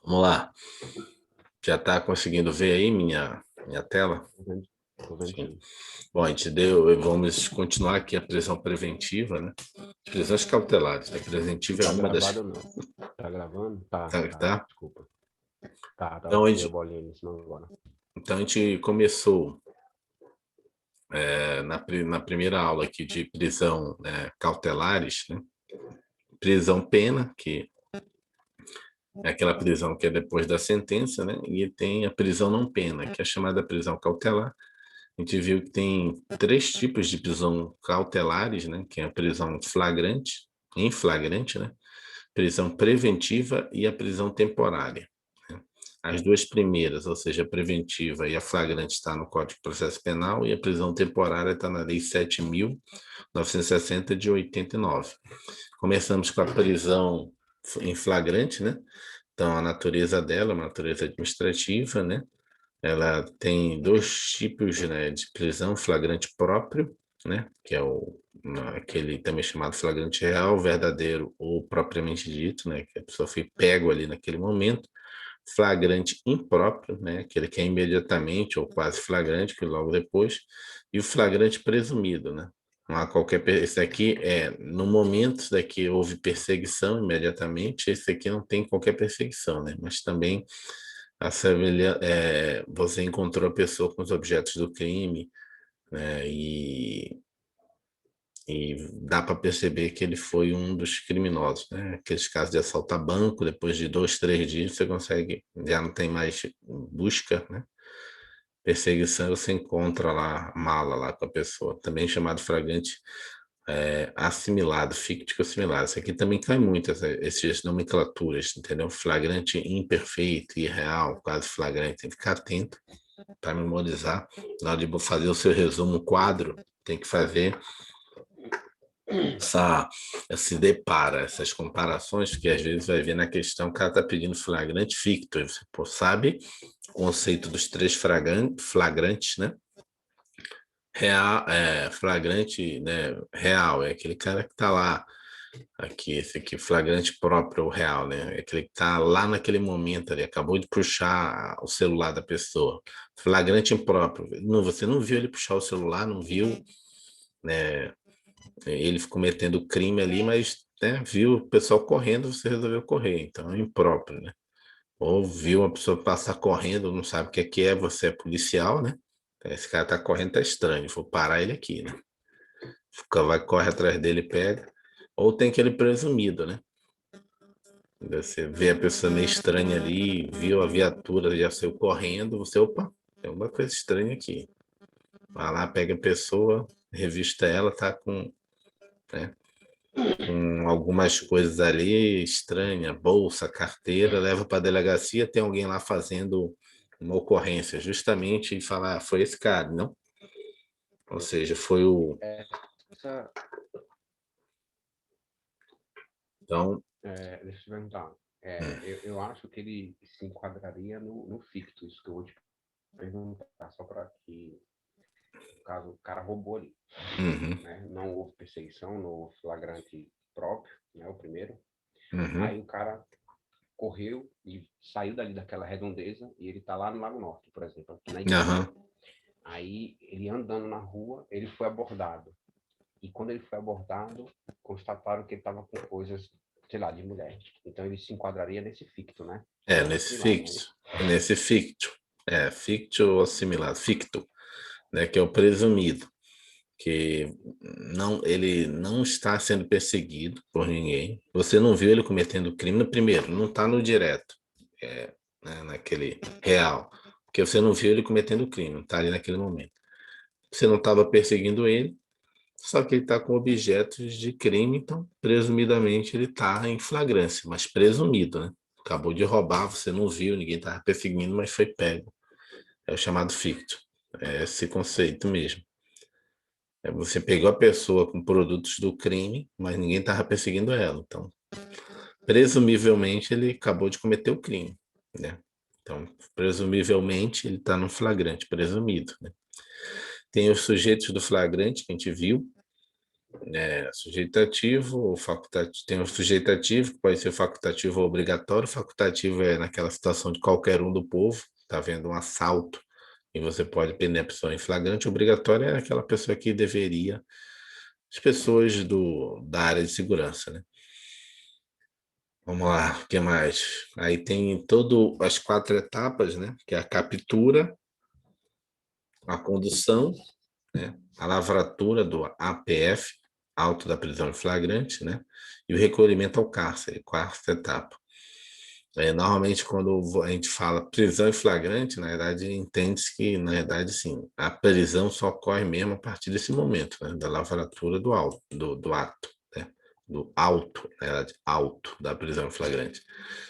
Vamos lá. Já está conseguindo ver aí minha tela? Tô vendo Sim. sim. Bom, a gente deu, vamos continuar aqui a prisão preventiva, né? Prisões cautelares, né? Preventiva é Tá uma das. gravado ou não? Tá gravando? Tá, Tá, tá. tá? Desculpa. Tá. Então, Deu bolinha nisso não agora. a gente começou na primeira aula aqui de prisão, né, cautelares, né? Prisão pena, que é aquela prisão que é depois da sentença, né? E tem a prisão não pena, que é chamada prisão cautelar. A gente viu que tem três tipos de prisão cautelares, né? Que é a prisão flagrante, em flagrante, né? Prisão preventiva e a prisão temporária, né? As duas primeiras, ou seja, a preventiva e a flagrante, está no Código de Processo Penal e a prisão temporária está na Lei 7.960 de 89. Começamos com a prisão em flagrante, né? Então, a natureza dela é uma natureza administrativa, né? Ela tem dois tipos, né, de prisão: flagrante próprio, né, que é aquele também chamado flagrante real, verdadeiro ou propriamente dito, né, que a pessoa foi pego ali naquele momento. Flagrante impróprio, né, aquele que é imediatamente ou quase flagrante, que logo depois. E o flagrante presumido, né. Não há qualquer. Esse aqui é no momento, esse daqui houve perseguição imediatamente, esse aqui não tem qualquer perseguição, né, mas também você encontrou a pessoa com os objetos do crime, né, e dá para perceber que ele foi um dos criminosos, né? Aqueles casos de assaltar banco, depois de 2, 3 dias você consegue, já não tem mais busca, né? Perseguição, você encontra lá a mala lá com a pessoa, também chamado flagrante assimilado, fictício assimilado. Isso aqui também cai muito, essas nomenclaturas, entendeu? Flagrante imperfeito, irreal, quase flagrante, tem que ficar atento para memorizar. Na hora de fazer o seu resumo quadro, tem que fazer essa, se depara, essas comparações, porque às vezes vai ver na questão que o cara está pedindo flagrante ficto. Você sabe o conceito dos três flagrantes, né? Real, flagrante, né? Real, é aquele cara que está lá. Aqui, esse aqui, flagrante próprio ou real, né? É aquele que está lá naquele momento ali, acabou de puxar o celular da pessoa. Flagrante impróprio. Não, você não viu ele puxar o celular, não viu, né, ele cometendo crime ali, mas, né, viu o pessoal correndo, você resolveu correr. Então é impróprio, né? Ou viu uma pessoa passar correndo, não sabe o que é, você é policial, né? Esse cara tá correndo, tá estranho, vou parar ele aqui, né? Vai, corre atrás dele, pega. Ou tem aquele presumido, né? Você vê a pessoa meio estranha ali, viu a viatura, já saiu correndo, você, opa, tem alguma coisa estranha aqui. Vai lá, pega a pessoa, revista ela, tá né, com algumas coisas ali estranha, bolsa, carteira, leva para a delegacia, tem alguém lá fazendo uma ocorrência, justamente, e falar, foi esse cara, não? Ou seja, foi o. Essa, Então, deixa eu te perguntar. hum, Eu acho que ele se enquadraria no ficto, isso que eu vou te perguntar, só para que, no caso, o cara roubou ali, uhum, né? Não houve perseguição, não houve flagrante próprio, né? O primeiro. uhum, Aí o cara correu e saiu dali daquela redondeza e ele tá lá no Lago Norte, por exemplo, aqui na igreja. aham. Aí ele andando na rua, ele foi abordado. E quando ele foi abordado, constataram que ele estava com coisas, sei lá, de mulher. Então ele se enquadraria nesse ficto, né? É, Ou nesse assimilado, não é ficto, isso? nesse ficto, ficto ou assimilado, ficto, né, que é o presumido, que ele não está sendo perseguido por ninguém. Você não viu ele cometendo crime no primeiro, não está no direto, né, naquele real, porque você não viu ele cometendo crime, não está ali naquele momento. Você não estava perseguindo ele, só que ele está com objetos de crime, então presumidamente ele está em flagrância, mas presumido, né? Acabou de roubar, você não viu, ninguém estava perseguindo, mas foi pego. É o chamado ficto. É esse conceito mesmo. Você pegou a pessoa com produtos do crime, mas ninguém estava perseguindo ela. Então, presumivelmente, ele acabou de cometer o crime, né? Então, presumivelmente, ele está no flagrante, presumido, né? Tem os sujeitos do flagrante que a gente viu, Sujeitativo, facultativo, tem o sujeitativo, que pode ser facultativo ou obrigatório. Facultativo é naquela situação de qualquer um do povo, está havendo um assalto e você pode prender a pessoa em flagrante. Obrigatório é aquela pessoa que deveria, as pessoas da área de segurança, né? Vamos lá, o que mais? Aí tem todas as 4 etapas, né? Que é a captura, a condução, né? A lavratura do APF, auto da prisão em flagrante, né? E o recolhimento ao cárcere, 4ª etapa. Normalmente, quando a gente fala prisão em flagrante, na verdade, entende-se que, na verdade, sim, a prisão só ocorre mesmo a partir desse momento, né? Da lavratura do auto, do ato, né? Do auto, na verdade, auto da prisão em flagrante.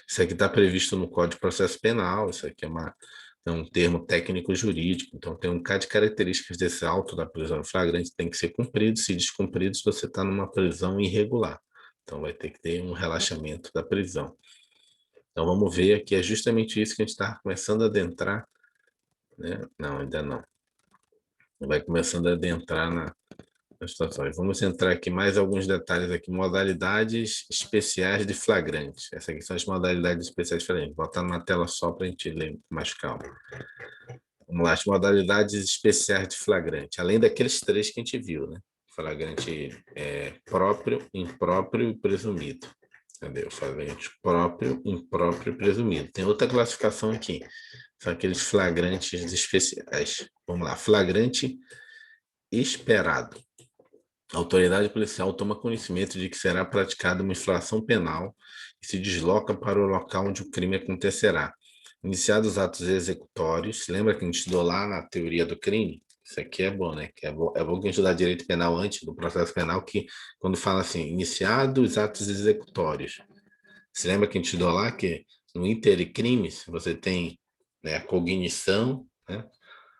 Isso aqui está previsto no Código de Processo Penal, isso aqui é um termo técnico jurídico, então tem um bocado de características desse auto da prisão em flagrante que tem que ser cumprido, se descumprido, você está numa prisão irregular. Então vai ter que ter um relaxamento da prisão. Então vamos ver aqui, é justamente isso que a gente está começando a adentrar, né? Não, ainda não. Vai começando a adentrar nas situações. Vamos entrar aqui mais alguns detalhes aqui, modalidades especiais de flagrante. Essas aqui são as modalidades especiais de flagrante. Vou botar na tela só para a gente ler com mais calma. Vamos lá, as modalidades especiais de flagrante, além daqueles 3 que a gente viu, né? Flagrante próprio, impróprio e presumido. Entendeu? Flagrante próprio, impróprio e presumido. Tem outra classificação aqui. São aqueles flagrantes especiais. Vamos lá. Flagrante esperado. A autoridade policial toma conhecimento de que será praticada uma infração penal e se desloca para o local onde o crime acontecerá. Iniciados os atos executórios, lembra que a gente estudou lá na teoria do crime? Isso aqui é bom, né? Que é bom que a gente estudar direito penal antes do processo penal, que quando fala assim, iniciados os atos executórios. Você lembra que a gente estudou lá que no intercrimes você tem, né, a cognição, né,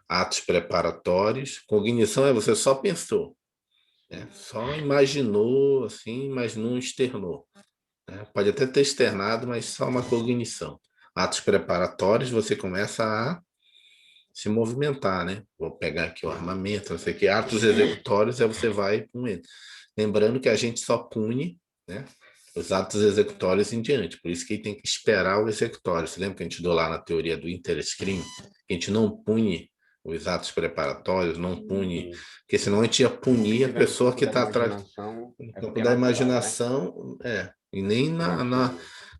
atos preparatórios. Cognição é você só pensou, né, só imaginou assim, mas não externou, né? Pode até ter externado, mas só uma cognição. Atos preparatórios você começa a se movimentar, né? Vou pegar aqui o armamento, não sei o que. Atos executórios é você vai com ele. Lembrando que a gente só pune, né, os atos executórios em diante. Por isso que tem que esperar o executório. Você lembra que a gente deu lá na teoria do interesse crime? Que a gente não pune os atos preparatórios, não pune, porque senão a gente ia punir a pessoa que está atrás. No campo da imaginação, e nem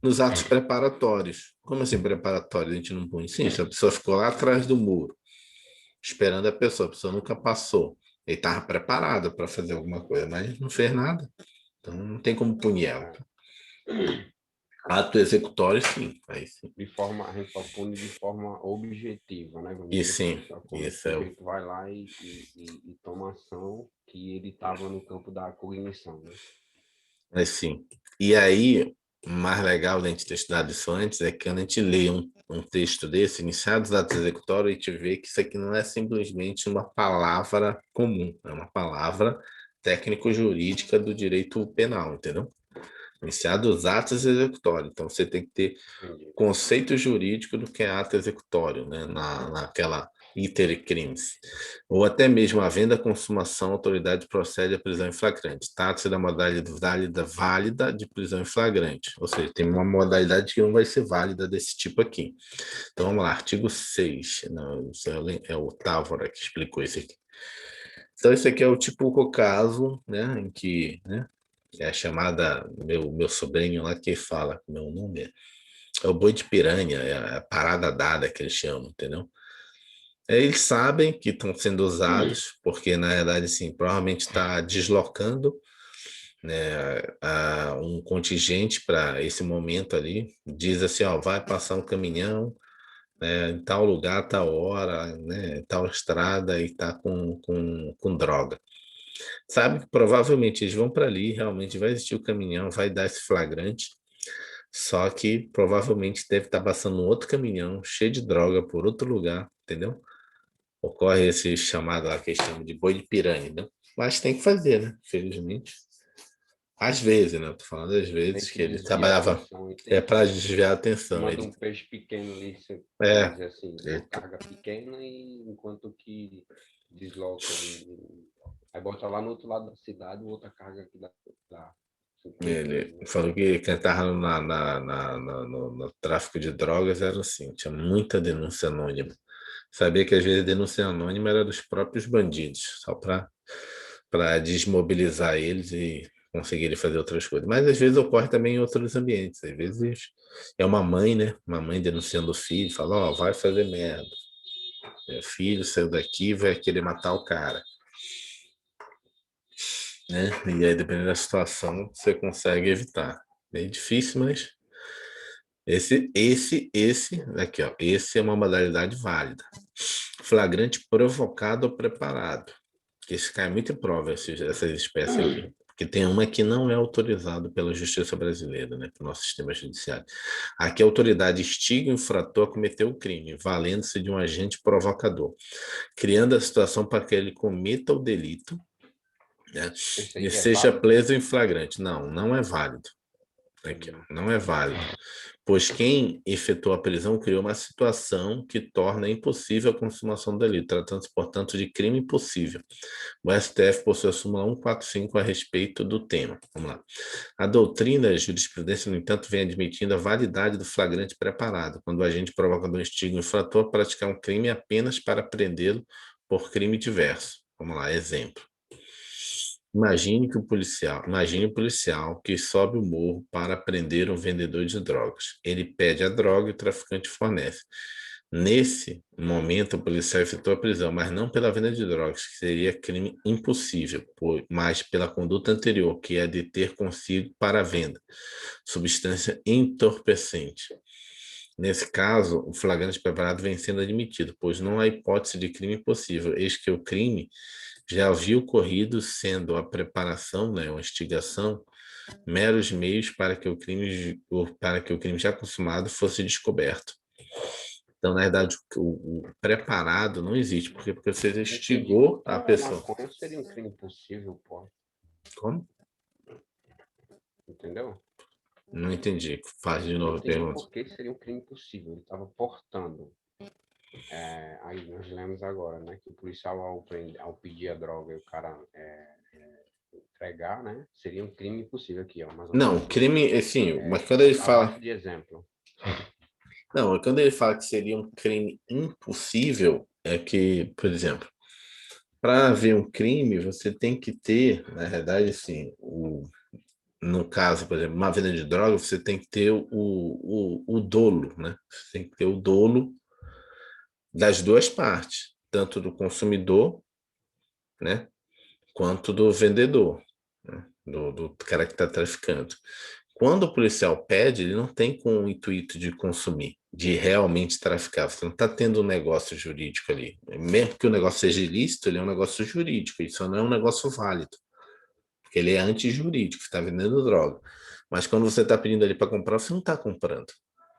nos atos preparatórios. Como assim preparatórios? A gente não pune? Sim, se a pessoa ficou lá atrás do muro, esperando a pessoa nunca passou. Ele estava preparado para fazer alguma coisa, mas não fez nada. Então não tem como punir ela. Ato executório, sim. Aí sim. A gente só pune de forma objetiva, né? E sim, isso é o sujeito vai lá e toma ação que ele estava no campo da cognição, né? Mas sim. E aí, o mais legal da gente ter estudado isso antes é que quando a gente lê um texto desse, iniciados os atos executórios, a gente vê que isso aqui não é simplesmente uma palavra comum, é uma palavra técnico-jurídica do direito penal, entendeu? Iniciados os atos executórios. Então, você tem que ter conceito jurídico do que é ato executório, né? Naquela iter crimes. Ou até mesmo a venda, consumação, a autoridade procede à prisão em flagrante. Trata-se da modalidade válida de prisão em flagrante. Ou seja, tem uma modalidade que não vai ser válida desse tipo aqui. Então, vamos lá, artigo 6. Não, é o Távora que explicou isso aqui. Então, esse aqui é o típico caso, né, em que, né, é a chamada, meu sobrinho lá que fala, meu nome é o boi de piranha, é a parada dada que eles chamam, entendeu? Eles sabem que estão sendo usados, porque na verdade, assim, provavelmente está deslocando, né, um contingente para esse momento ali, diz assim, ó, vai passar um caminhão, né, em tal lugar, tal hora, né, tal estrada e está com droga. Sabe que provavelmente eles vão para ali, realmente vai existir o caminhão, vai dar esse flagrante, só que provavelmente deve estar passando um outro caminhão cheio de droga por outro lugar, entendeu? Ocorre esse chamado lá que eles chamam de boi de piranha, né? Mas tem que fazer, né? Felizmente. Às vezes, né? Eu tô falando às vezes que ele trabalhava para desviar a atenção. Manda um peixe pequeno ali, É, assim, uma carga pequena, e enquanto que desloca Aí bota lá no outro lado da cidade, outra carga aqui dá 50 vezes, Ele né? falou que quem estava no tráfico de drogas era assim, tinha muita denúncia anônima. Sabia que às vezes a denúncia anônima era dos próprios bandidos, só para desmobilizar eles e conseguirem fazer outras coisas. Mas às vezes ocorre também em outros ambientes. Às vezes é uma mãe, né? Uma mãe denunciando o filho, fala, ó, vai fazer merda. Meu filho saiu daqui e vai querer matar o cara, né? E aí, dependendo da situação, você consegue evitar. É difícil, mas aqui, ó, esse é uma modalidade válida. Flagrante provocado ou preparado. Que isso cai muito em prova, essas espécies aqui. Porque tem uma que não é autorizado pela justiça brasileira, né, pelo nosso sistema judiciário. Aqui a autoridade instiga o infrator a cometer o crime, valendo-se de um agente provocador, criando a situação para que ele cometa o delito, né, Esse e aí é seja válido? preso em flagrante. Não, não é válido. Aqui, ó, Hum. não é válido, pois quem efetuou a prisão criou uma situação que torna impossível a consumação do delito, tratando-se, portanto, de crime impossível. O STF possui a súmula 145 a respeito do tema. Vamos lá. A doutrina e a jurisprudência, no entanto, vem admitindo a validade do flagrante preparado, quando o agente provocador instiga o infrator a praticar um crime apenas para prendê-lo por crime diverso. Vamos lá, exemplo. Imagine o policial que sobe o morro para prender um vendedor de drogas. Ele pede a droga e o traficante fornece. Nesse momento, o policial efetua a prisão, mas não pela venda de drogas, que seria crime impossível, mas pela conduta anterior, que é de ter consigo para a venda, substância entorpecente. Nesse caso, o flagrante preparado vem sendo admitido, pois não há hipótese de crime possível, eis que o crime já havia ocorrido, sendo a preparação, né, a instigação, meros meios para que o crime já consumado fosse descoberto. Então, na verdade, o preparado não existe, porque você Entendi. instigou a Então, a pessoa. maconha seria um crime possível, pô. Como? Entendeu? Não entendi. Faz de Não novo a entendi pergunta. por que seria um crime possível. Ele estava portando. Aí nós lemos agora, né, que o policial, ao pedir a droga e o cara entregar, né, seria um crime possível aqui, ó, mais ou Não, menos, né? crime, assim, mas quando ele fala. Abaixo de exemplo. Não, quando ele fala que seria um crime impossível, é que, por exemplo, para haver um crime, você tem que ter, na verdade, assim, no caso, por exemplo, uma venda de droga, você tem que ter o dolo, né? Você tem que ter o dolo das duas partes, tanto do consumidor, né, quanto do vendedor, né, do cara que está traficando. Quando o policial pede, ele não tem com o intuito de consumir, de realmente traficar. Você não está tendo um negócio jurídico ali. Mesmo que o negócio seja ilícito, ele é um negócio jurídico, isso não é um negócio válido, porque ele é antijurídico, você está vendendo droga. Mas quando você está pedindo ali para comprar, você não está comprando,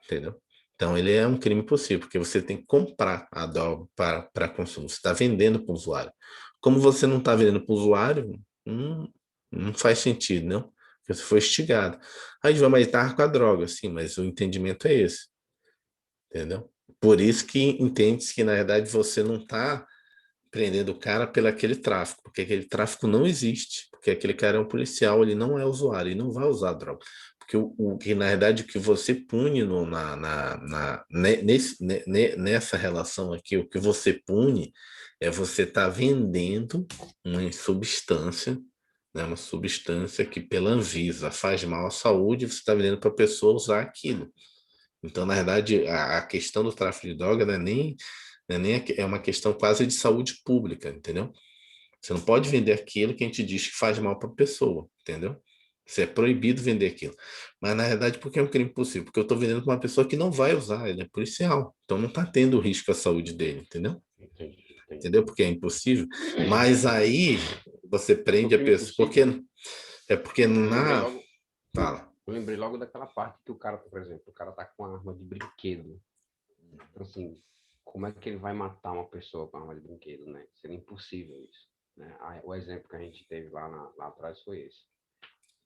entendeu? Então ele é um crime possível, porque você tem que comprar a droga para consumo, você está vendendo para o usuário. Como você não está vendendo para o usuário, não faz sentido, não? Porque você foi instigado. Aí vamos estar com a droga, sim, mas o entendimento é esse, entendeu? Por isso que entende-se que, na verdade, você não está prendendo o cara pelo aquele tráfico, porque aquele tráfico não existe, porque aquele cara é um policial, ele não é usuário, ele não vai usar droga. Porque o que, na verdade, o que você pune no, nessa relação aqui, o que você pune é você estar vendendo uma substância, né, uma substância que pela Anvisa faz mal à saúde, você está vendendo para a pessoa usar aquilo. Então, na verdade, a questão do tráfico de droga é uma questão quase de saúde pública, entendeu? Você não pode vender aquilo que a gente diz que faz mal para a pessoa, entendeu? Você é proibido vender aquilo. Mas, na verdade, por que é um crime possível? Porque eu estou vendendo para uma pessoa que não vai usar, ele é policial. Então, não está tendo risco à saúde dele, entendeu? Entendi, entendi. Entendeu? Porque é impossível. Mas aí, você Porque o prende a crime pessoa. Porque, possível, é porque eu lembrei na. logo, Fala. eu lembrei logo daquela parte que o cara, por exemplo, o cara tá com uma arma de brinquedo. Então, assim, como é que ele vai matar uma pessoa com arma de brinquedo, né? Seria impossível isso, né? O exemplo que a gente teve lá atrás foi esse.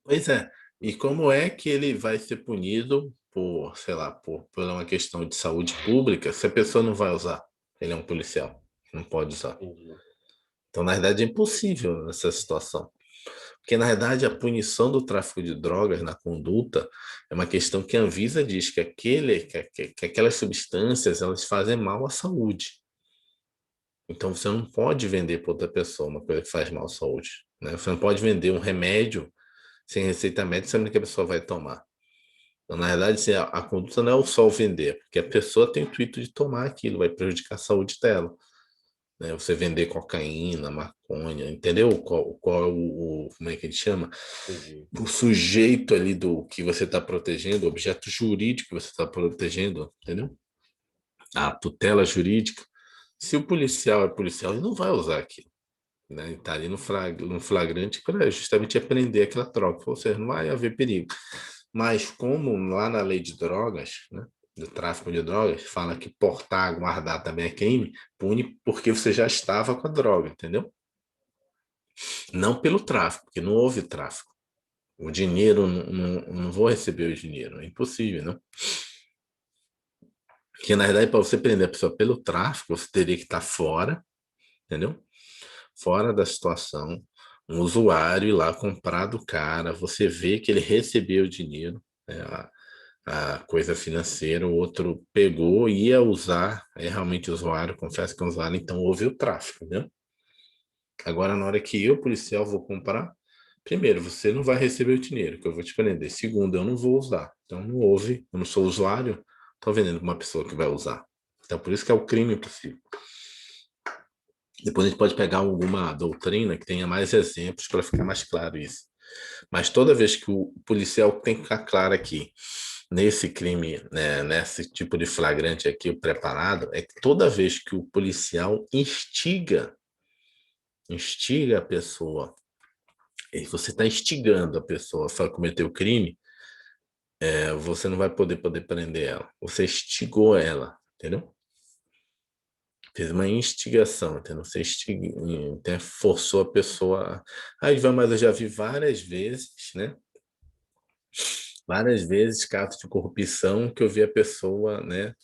Pois é. E como é que ele vai ser punido por, sei lá, por uma questão de saúde pública se a pessoa não vai usar? Ele é um policial, não pode usar. Entendi. Então, na verdade, é impossível essa situação. Porque, na verdade, a punição do tráfico de drogas na conduta é uma questão que a Anvisa diz que, que aquelas substâncias elas fazem mal à saúde. Então, você não pode vender para outra pessoa uma coisa que faz mal à saúde. Né? Você não pode vender um remédio sem receita médica, sabendo que a pessoa vai tomar. Então, na verdade, assim, a conduta não é o só o vender, porque a pessoa tem o intuito de tomar aquilo, vai prejudicar a saúde dela. Né? Você vender cocaína, maconha, entendeu? Qual é como é que a gente chama? Entendi. O sujeito ali do que você está protegendo, o objeto jurídico que você está protegendo, entendeu? A tutela jurídica. Se o policial é policial, ele não vai usar aquilo. Né? Ele está ali no flagrante para justamente apreender aquela troca, ou seja, não vai haver perigo. Mas como lá na lei de drogas, né, do tráfico de drogas, fala que portar, guardar também é crime, pune porque você já estava com a droga, entendeu? Não pelo tráfico, porque não houve tráfico. O dinheiro, não vou receber o dinheiro, é impossível, não? Porque, na verdade, para você prender a pessoa pelo tráfico, você teria que estar fora, entendeu? Fora da situação, um usuário ir lá comprar do cara, você vê que ele recebeu o dinheiro, né, a coisa financeira, o outro pegou e ia usar, é realmente usuário, confesso que é usuário, então houve o tráfico, né? Agora, na hora que eu, policial, vou comprar, primeiro, você não vai receber o dinheiro, que eu vou te prender. Segundo, eu não vou usar. Então, não houve, eu não sou usuário, estou vendendo para uma pessoa que vai usar. Então, por isso que é o crime possível. Depois a gente pode pegar alguma doutrina que tenha mais exemplos para ficar mais claro isso. Mas toda vez que o policial tem que ficar claro aqui, nesse crime, né, nesse tipo de flagrante aqui, o preparado, é que toda vez que o policial instiga a pessoa, e você está instigando a pessoa a cometer o crime, você não vai poder prender ela. Você instigou ela, entendeu? Fez uma instigação, entendeu? Você forçou a pessoa. Aí, mas eu já vi várias vezes, né? Várias vezes casos de corrupção que eu vi a pessoa, né,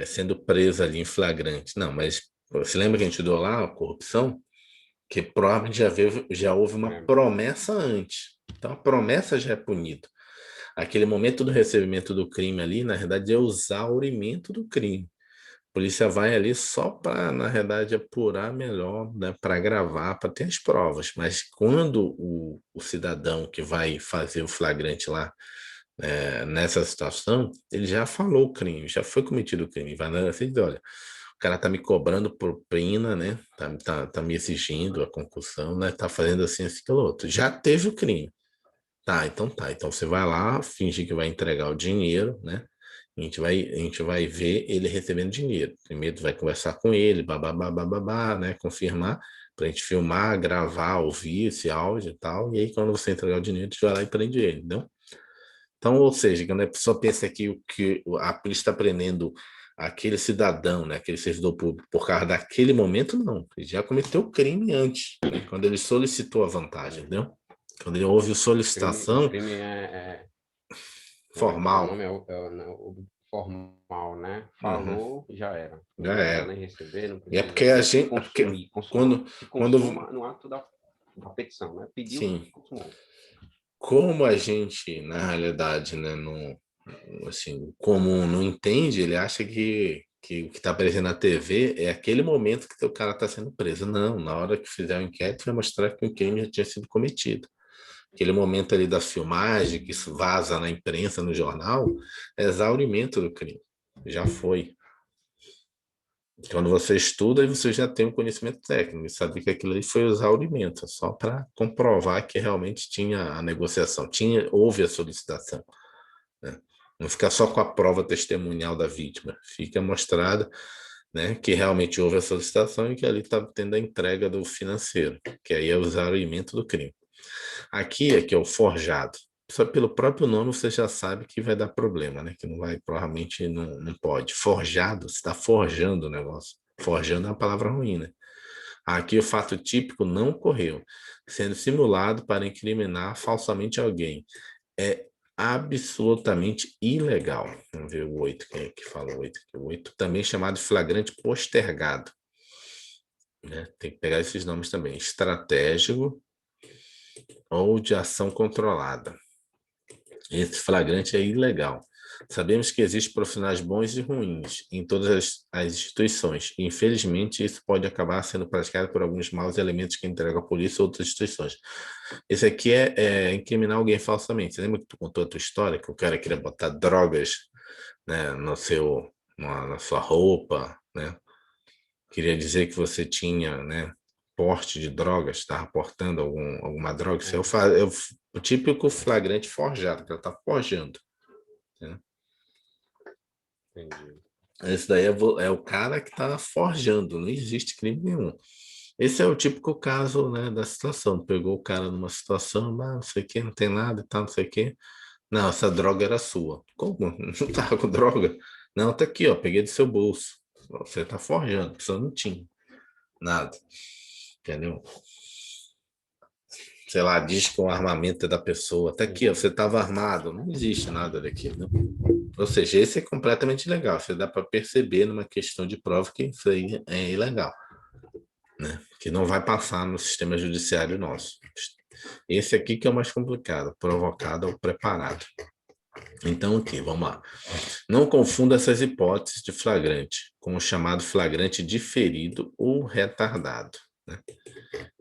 sendo presa ali em flagrante. Não, mas você lembra que a gente deu lá a corrupção? Que provavelmente já houve uma Lembro. promessa antes. Então a promessa já é punida. Aquele momento do recebimento do crime ali, na verdade, é o exaurimento do crime. A polícia vai ali só para, na verdade, apurar melhor, né, para gravar, para ter as provas. Mas quando o cidadão que vai fazer o flagrante lá, nessa situação, ele já falou o crime, já foi cometido o crime. Vai na assim e diz, olha, o cara tá me cobrando propina, né? Tá me exigindo a concussão, né? Tá fazendo assim, assim, aquilo outro. Já teve o crime. Tá, então tá. Então você vai lá, fingir que vai entregar o dinheiro, né? A gente vai ver ele recebendo dinheiro. Primeiro vai conversar com ele, babá, babá, né? Confirmar, pra gente filmar, gravar, ouvir esse áudio e tal. E aí, quando você entregar o dinheiro, a gente vai lá e prende ele, entendeu? Então, ou seja, quando a pessoa pensa que a polícia está prendendo aquele cidadão, né, aquele servidor público, por causa daquele momento, não. Ele já cometeu o crime antes, né, quando ele solicitou a vantagem, entendeu? Quando ele houve O solicitação crime como é que é o formal, nome? O formal, né? uhum, Falou, já era. Não já precisa é. nem receber, não E é precisa porque a nem gente, é porque consumir. Consuma, quando, se quando, consuma no ato da petição, né? Pediu, sim, consumou. como a gente, na realidade, né, não, assim, comum não entende, ele acha que o que está aparecendo na TV é aquele momento que o cara está sendo preso. Não, na hora que fizer o inquérito vai mostrar que o crime já tinha sido cometido. Aquele momento ali da filmagem, que isso vaza na imprensa, no jornal, é exaurimento do crime. Já foi. Quando você estuda, você já tem um conhecimento técnico, e sabe que aquilo ali foi o exaurimento, só para comprovar que realmente tinha a negociação, houve a solicitação. Né? Não ficar só com a prova testemunhal da vítima, fica mostrada, né, que realmente houve a solicitação e que ali está tendo a entrega do financeiro, que aí é o exaurimento do crime. Aqui é que é o forjado. Só pelo próprio nome você já sabe que vai dar problema, né? Que não vai, provavelmente não pode. Forjado, você está forjando o negócio. Forjando é uma palavra ruim, né? Aqui o fato típico não ocorreu, sendo simulado para incriminar falsamente alguém. É absolutamente ilegal. Vamos ver o 8, quem é que fala o 8 aqui? O 8 também chamado de flagrante postergado. né? Tem que pegar esses nomes também. Estratégico ou de ação controlada. Esse flagrante é ilegal. Sabemos que existem profissionais bons e ruins em todas as instituições. E, infelizmente, isso pode acabar sendo praticado por alguns maus elementos que entregam à polícia ou outras instituições. Esse aqui é incriminar alguém falsamente. Você lembra que tu contou a tua história, que o cara queria botar drogas, né, na sua roupa, né? Queria dizer que você tinha, né, porte de drogas, estava portando alguma droga. Isso é o típico flagrante forjado, que ela está forjando. Né? Entendi. Esse daí é o cara que está forjando, não existe crime nenhum. Esse é o típico caso, né, da situação. Pegou o cara numa situação, não sei o que, não tem nada e tal, não sei o que. Não, essa droga era sua. Como? Não tava com droga? Não, tá aqui, ó, peguei do seu bolso. Você tá forjando, a pessoa não tinha nada. Entendeu? Sei lá, diz que o armamento é da pessoa. Tá aqui, ó, você estava armado. Não existe nada daquilo. Né? Ou seja, esse é completamente ilegal. Você dá para perceber numa questão de prova que isso aí é ilegal. Né? Que não vai passar no sistema judiciário nosso. Esse aqui que é o mais complicado, provocado ou preparado. Então, aqui, vamos lá. Não confunda essas hipóteses de flagrante com o chamado flagrante diferido ou retardado. Né?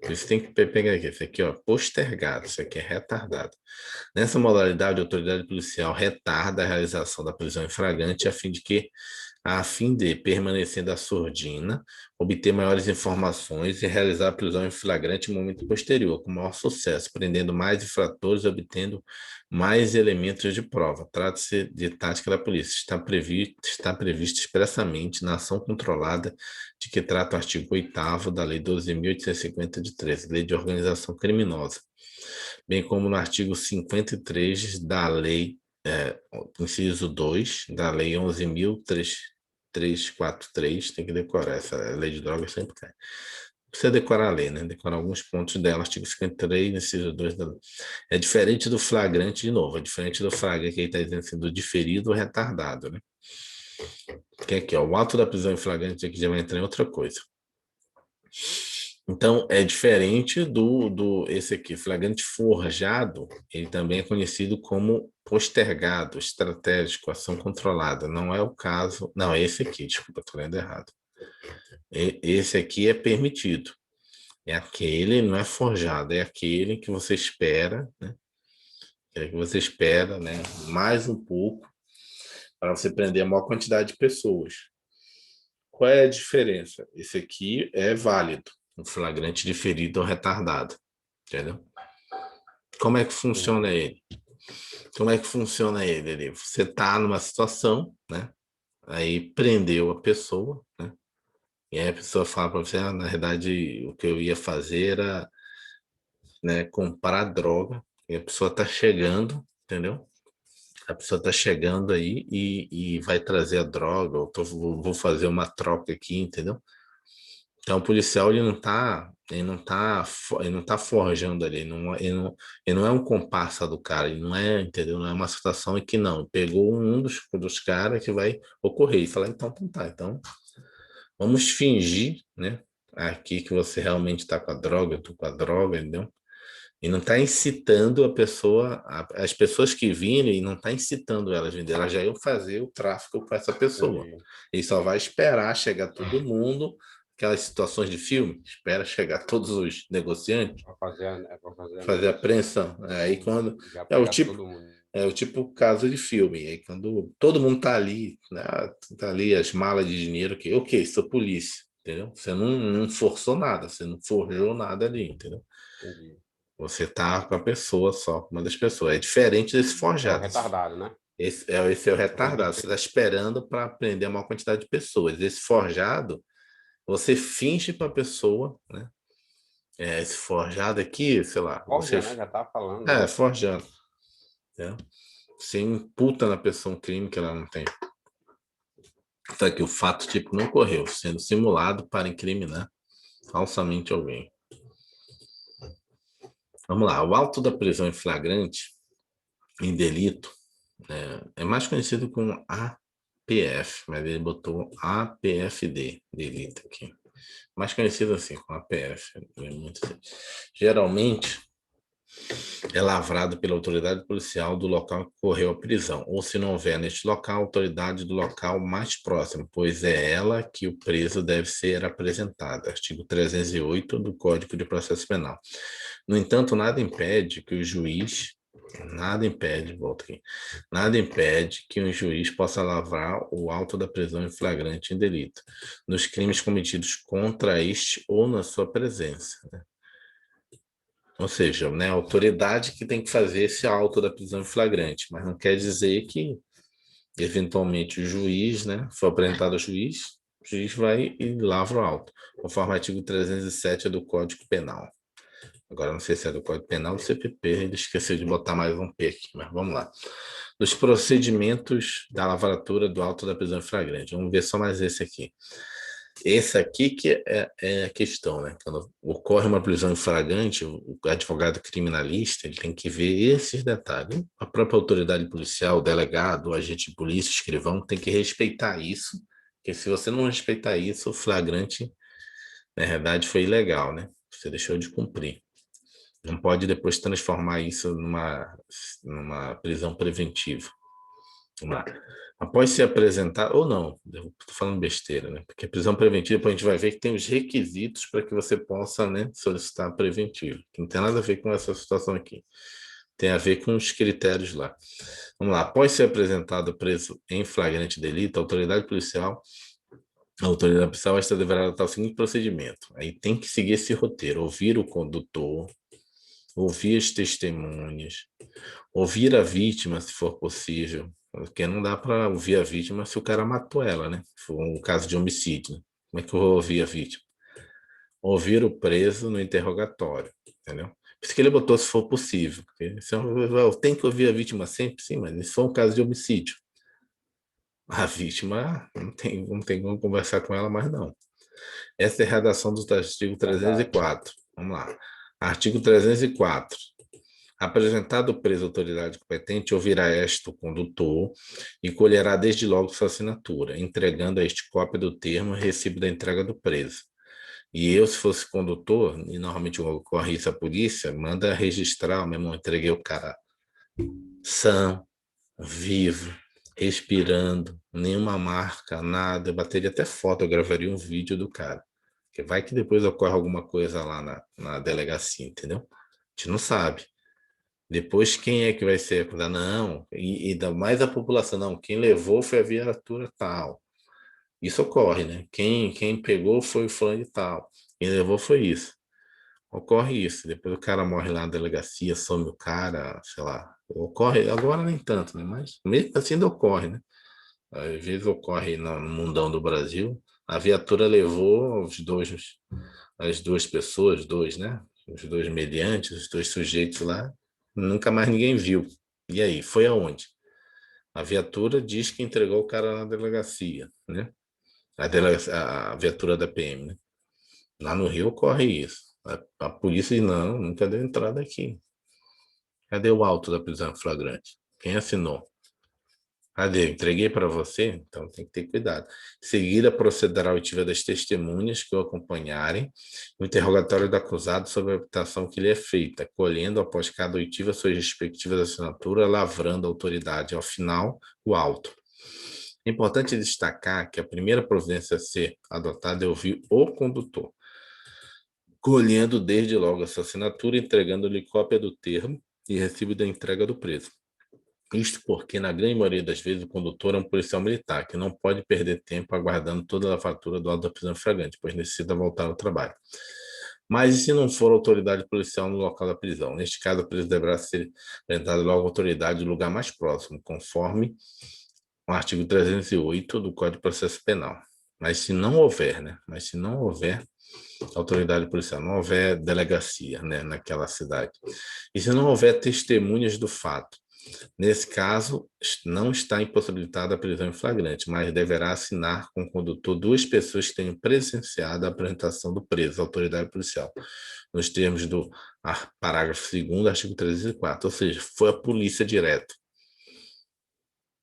Isso tem que pegar aqui. Isso aqui, ó, postergado. Isso aqui é retardado. Nessa modalidade, a autoridade policial retarda a realização da prisão em flagrante a fim de, permanecendo a surdina, obter maiores informações e realizar a prisão em flagrante em momento posterior, com maior sucesso, prendendo mais infratores e obtendo mais elementos de prova. Trata-se de tática da polícia. Está previsto expressamente na ação controlada de que trata o artigo 8º da Lei 12.850 de 13, Lei de Organização Criminosa, bem como no artigo 53 da Lei, inciso 2, da Lei 11.343, tem que decorar, essa lei de drogas sempre cai. Precisa decorar a lei, né? Decorar alguns pontos dela, artigo 53, inciso 2 da lei. É diferente do flagrante, de novo, é diferente do flagrante que ele está dizendo assim, do diferido ou retardado, né? Que aqui, ó, o ato da prisão em flagrante aqui já vai entrar em outra coisa. Então, é diferente esse aqui, flagrante forjado, ele também é conhecido como postergado, estratégico, ação controlada. Não é o caso, não, é esse aqui, desculpa, estou lendo errado. Esse aqui é permitido. É aquele, não é forjado, é aquele que você espera, né? É que você espera, né? Mais um pouco para você prender a maior quantidade de pessoas. Qual é a diferença? Esse aqui é válido, um flagrante diferido ou retardado, entendeu? Como é que funciona ele? Como é que funciona ele? Você está numa situação, né? Aí prendeu a pessoa, né? E aí a pessoa fala para você, na verdade, o que eu ia fazer era, né, comprar droga. E a pessoa está chegando, entendeu? A pessoa está chegando aí e vai trazer a droga, ou vou fazer uma troca aqui, entendeu? Então, o policial ele não tá forjando ali, ele não é um comparsa do cara, ele não é, entendeu? Não é uma situação em que não, pegou um dos caras que vai ocorrer e falar, então tá, então vamos fingir, né? Aqui que você realmente está com a droga, eu tô com a droga, entendeu? E não está incitando a pessoa, as pessoas que virem, não está incitando elas a vender, elas já iam fazer o tráfico com essa pessoa. Entendi. Ele só vai esperar chegar todo mundo, aquelas situações de filme, espera chegar todos os negociantes, Para fazer a fazer a negociação. apreensão. Aí quando Já é o pegar tipo todo mundo. é o tipo caso de filme. Aí quando todo mundo tá ali, né, tá ali as malas de dinheiro que, ok, sou polícia, entendeu? Você não forçou nada, você não forjou nada ali, entendeu? Entendi. Você tá com a pessoa só, com uma das pessoas. É diferente desse É o forjado. retardado, né? Esse é o O retardado. Você está esperando para prender a maior quantidade de pessoas. Esse forjado, você finge para a pessoa, né? Esse forjado aqui, sei lá, você Forja, né? Já tá falando, né? forjando. Né? Você imputa na pessoa um crime que ela não tem. Tá aqui, o fato tipo não ocorreu, sendo simulado para incriminar falsamente alguém. Vamos lá, o auto da prisão em flagrante em delito é mais conhecido como APF, mas ele botou APFD, delito aqui. mais conhecido assim, como a PF. Geralmente é lavrado pela autoridade policial do local que ocorreu a prisão, ou se não houver neste local, a autoridade do local mais próximo, pois é ela que o preso deve ser apresentado. Artigo 308 do Código de Processo Penal. No entanto, nada impede que o juiz, nada impede, volta aqui, nada impede que um juiz possa lavrar o auto da prisão em flagrante em delito, nos crimes cometidos contra este ou na sua presença, né? Ou seja, né, a autoridade que tem que fazer esse auto da prisão em flagrante, mas não quer dizer que, eventualmente, o juiz, né, for apresentado ao juiz, o juiz vai e lavra o auto, conforme o artigo 307 do Código Penal. Agora, não sei se é do Código Penal ou do CPP, ele esqueceu de botar mais um P aqui, mas vamos lá. Dos procedimentos da lavratura do auto da prisão em flagrante. Vamos ver só mais esse aqui. Esse aqui que é a questão, né? Quando ocorre uma prisão em flagrante, o advogado criminalista ele tem que ver esses detalhes. A própria autoridade policial, o delegado, o agente de polícia, o escrivão, tem que respeitar isso, porque se você não respeitar isso, o flagrante, na verdade, foi ilegal, né? Você deixou de cumprir. Não pode depois transformar isso numa prisão preventiva. Vamos lá. Após ser apresentado, ou não, estou falando besteira, né? Porque a prisão preventiva, depois a gente vai ver que tem os requisitos para que você possa, né, solicitar preventivo. Que não tem nada a ver com essa situação aqui. Tem a ver com os critérios lá. Vamos lá. Após ser apresentado preso em flagrante delito, a autoridade policial esta deverá adotar o seguinte procedimento. Aí tem que seguir esse roteiro: ouvir o condutor, ouvir as testemunhas, ouvir a vítima, se for possível, porque não dá para ouvir a vítima se o cara matou ela, né? Se for um caso de homicídio, né? Como é que eu vou ouvir a vítima? Ouvir o preso no interrogatório, entendeu? Por isso que ele botou se for possível. Tem que ouvir a vítima sempre, sim, mas se for um caso de homicídio, a vítima não tem como conversar com ela mais não. Essa é a redação do artigo 304. Vamos lá. Artigo 304. Apresentado o preso à autoridade competente, ouvirá esta o condutor e colherá desde logo sua assinatura, entregando a este cópia do termo e recibo da entrega do preso. E eu, se fosse condutor, e normalmente ocorre isso a polícia, manda registrar, meu irmão, entreguei o cara são, vivo, respirando, nenhuma marca, nada. Eu bateria até foto, eu gravaria um vídeo do cara. Porque vai que depois ocorre alguma coisa lá na delegacia, entendeu? A gente não sabe. Depois, quem é que vai ser acusado? Não, e ainda mais a população, não. Quem levou foi a viatura tal. Isso ocorre, né? Quem pegou foi o fulano de tal. Quem levou foi isso. Ocorre isso. Depois o cara morre lá na delegacia, some o cara, sei lá. Ocorre, agora nem tanto, né? Mas mesmo assim ainda ocorre, né? Às vezes ocorre no mundão do Brasil. A viatura levou as duas pessoas, dois, né? Os dois mediantes, os dois sujeitos lá, nunca mais ninguém viu. E aí, foi aonde? A viatura diz que entregou o cara na delegacia, né? A viatura da PM, né? Lá no Rio ocorre isso. A polícia diz, não, nunca deu entrada aqui. Cadê o auto da prisão flagrante? Quem assinou? Cadê? Entreguei para você? Então tem que ter cuidado. Em seguida, procederá a oitiva das testemunhas que o acompanharem, o interrogatório do acusado sobre a habitação que lhe é feita, colhendo após cada oitiva suas respectivas assinaturas, lavrando a autoridade ao final o auto. É importante destacar que a primeira providência a ser adotada é ouvir o condutor, colhendo desde logo a sua assinatura, entregando-lhe cópia do termo e recibo da entrega do preso. Isto porque, na grande maioria das vezes, o condutor é um policial militar, que não pode perder tempo aguardando toda a fatura do auto da prisão em flagrante, pois necessita voltar ao trabalho. Mas e se não for autoridade policial no local da prisão? Neste caso, o preso deverá ser apresentado logo à autoridade do lugar mais próximo, conforme o artigo 308 do Código de Processo Penal. Mas se não houver, né? Mas se não houver autoridade policial, não houver delegacia, né, naquela cidade, e se não houver testemunhas do fato, nesse caso, não está impossibilitada a prisão em flagrante, mas deverá assinar com o condutor duas pessoas que tenham presenciado a apresentação do preso à autoridade policial, nos termos do parágrafo 2º, artigo 304, ou seja, foi a polícia direto.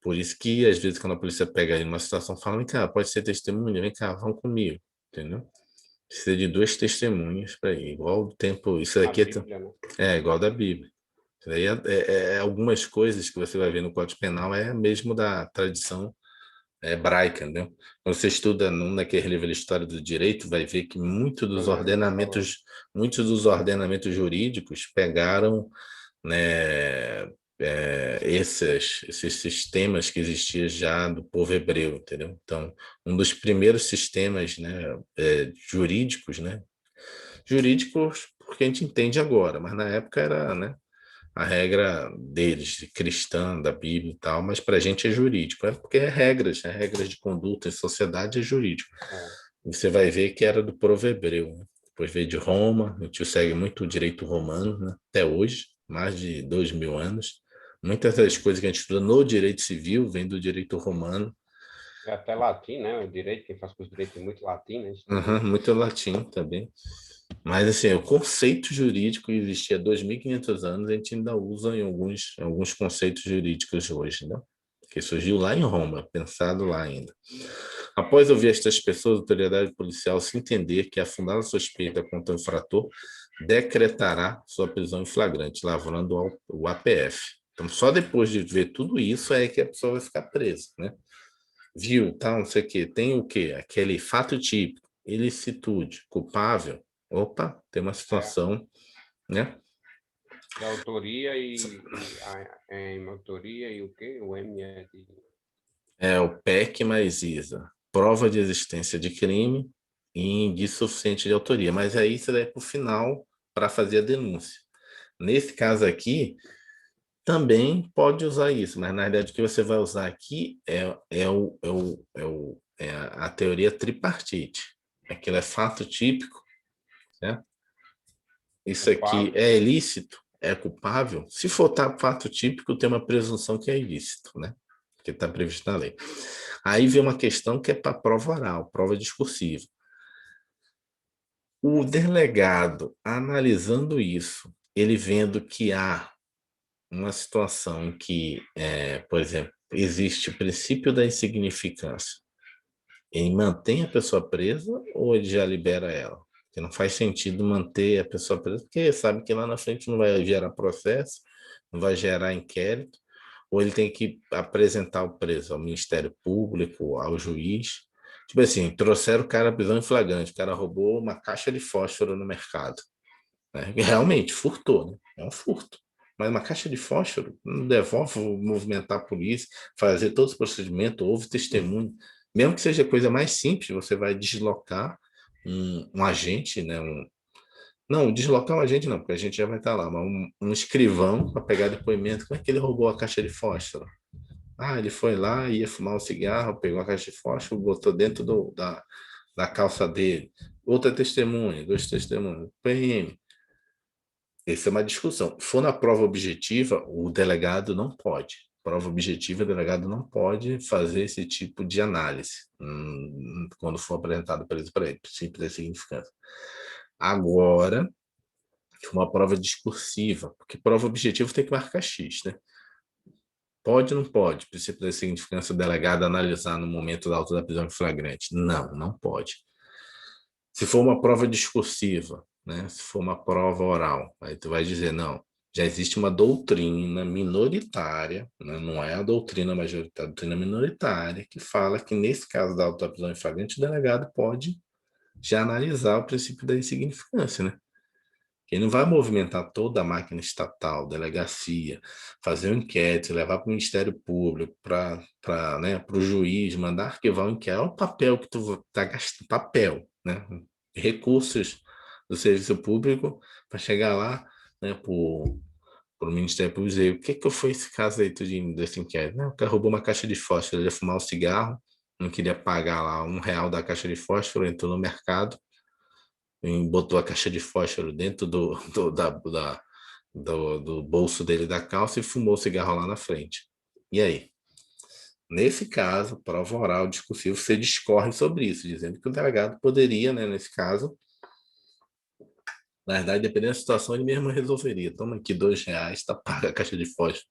Por isso que, às vezes, quando a polícia pega aí uma situação, fala, vem cá, pode ser testemunha, vem cá, vão comigo, entendeu? Precisa de duas testemunhas para ir. Igual o tempo. Isso A aqui Bíblia, né? é igual da Bíblia. Isso daí algumas coisas que você vai ver no Código Penal é mesmo da tradição hebraica, né? Quando você estuda naquele livro de História do Direito, vai ver que Eu lembro dele falando. muitos dos ordenamentos jurídicos pegaram, né, esses sistemas que existiam já do povo hebreu, entendeu? Então, um dos primeiros sistemas, né, jurídicos, né, jurídicos porque a gente entende agora, mas na época era, né, a regra deles, de cristã, da Bíblia e tal, mas para a gente é jurídico, porque é regras, né? Regras de conduta em sociedade é jurídico. É, E você vai ver que era do povo hebreu, né? Depois veio de Roma, a gente segue muito o direito romano, né? Até hoje, mais de 2.000 anos. Muitas das coisas que a gente estuda no direito civil vem do direito romano. é até latim, né? O direito, quem faz curso de direito tem muito latim, né? Isso também. Uhum, muito latim também. Mas, assim, o conceito jurídico existia há 2.500 anos, a gente ainda usa em alguns conceitos jurídicos hoje, né? Que surgiu lá em Roma, pensado lá ainda. Após ouvir estas pessoas, a autoridade policial, se entender que há fundada suspeita contra o infrator, decretará sua prisão em flagrante, lavrando o APF. Então, só depois de ver tudo isso é que a pessoa vai ficar presa, né? Viu, tal, não sei o quê. Tem o quê? Aquele fato típico, ilicitude, culpável. Opa, tem uma É, situação, né? de autoria e a, em autoria e o quê? O M é de... É o PEC mais ISA. Prova de existência de crime e indício suficiente de autoria. Mas aí isso daí é para o final para fazer a denúncia. Nesse caso aqui, também pode usar isso, mas na verdade o que você vai usar aqui é a teoria tripartite. Aquilo é fato típico, né? Isso aqui culpável. é ilícito, é culpável. Se for fato típico, tem uma presunção que é ilícito, né? Que está previsto na lei. Aí vem uma questão que é para prova oral, prova discursiva. O delegado, analisando isso, ele vendo que há uma situação em que, por exemplo, existe o princípio da insignificância, ele mantém a pessoa presa ou ele já libera ela? Porque não faz sentido manter a pessoa presa, porque sabe que lá na frente não vai gerar processo, não vai gerar inquérito, ou ele tem que apresentar o preso ao Ministério Público, ao juiz. Tipo assim, trouxeram o cara à prisão em flagrante, o cara roubou uma caixa de fósforo no mercado. Né? Realmente, furtou, né? É um furto. Mas uma caixa de fósforo não devolve movimentar a polícia, fazer todos os procedimentos, houve testemunho. Mesmo que seja coisa mais simples, você vai deslocar um agente, né? Não, deslocar um agente não, porque a gente já vai estar lá, mas um escrivão para pegar depoimento. Como é que ele roubou a caixa de fósforo? Ah, ele foi lá, ia fumar um cigarro, pegou a caixa de fósforo, botou dentro da calça dele. Outra testemunha, dois testemunhos, PM. Essa é uma discussão. Se for na prova objetiva, o delegado não pode. Prova objetiva, o delegado não pode fazer esse tipo de análise quando for apresentado preso para ele, princípio da significância. Agora, uma prova discursiva, porque prova objetiva tem que marcar X, né? Pode ou não pode? Princípio da significância, o delegado analisar no momento da auto da prisão em flagrante? Não, não pode. Se for uma prova discursiva, né? Se for uma prova oral, aí tu vai dizer, não, já existe uma doutrina minoritária, né? Não é a doutrina majoritária, a doutrina minoritária, que fala que nesse caso da auto-prisão em flagrante, o delegado pode já analisar o princípio da insignificância, né? Ele não vai movimentar toda a máquina estatal, delegacia, fazer um inquérito, levar para o Ministério Público, para né, o juiz, mandar arquivar o inquérito. Olha o papel que tu está gastando, papel, né? Recursos do serviço público para chegar lá, né, para o Ministério Público dizer o que foi esse caso aí tudinho, desse inquérito. Não, o cara roubou uma caixa de fósforo, ele ia fumar um cigarro, não queria pagar lá R$ 1 da caixa de fósforo, entrou no mercado, botou a caixa de fósforo dentro do bolso dele da calça e fumou o cigarro lá na frente. E aí? Nesse caso, prova oral discursivo, você discorre sobre isso, dizendo que o delegado poderia, né, nesse caso, na verdade, dependendo da situação, ele mesmo resolveria. Toma aqui R$ 2, tá paga a caixa de fósforo.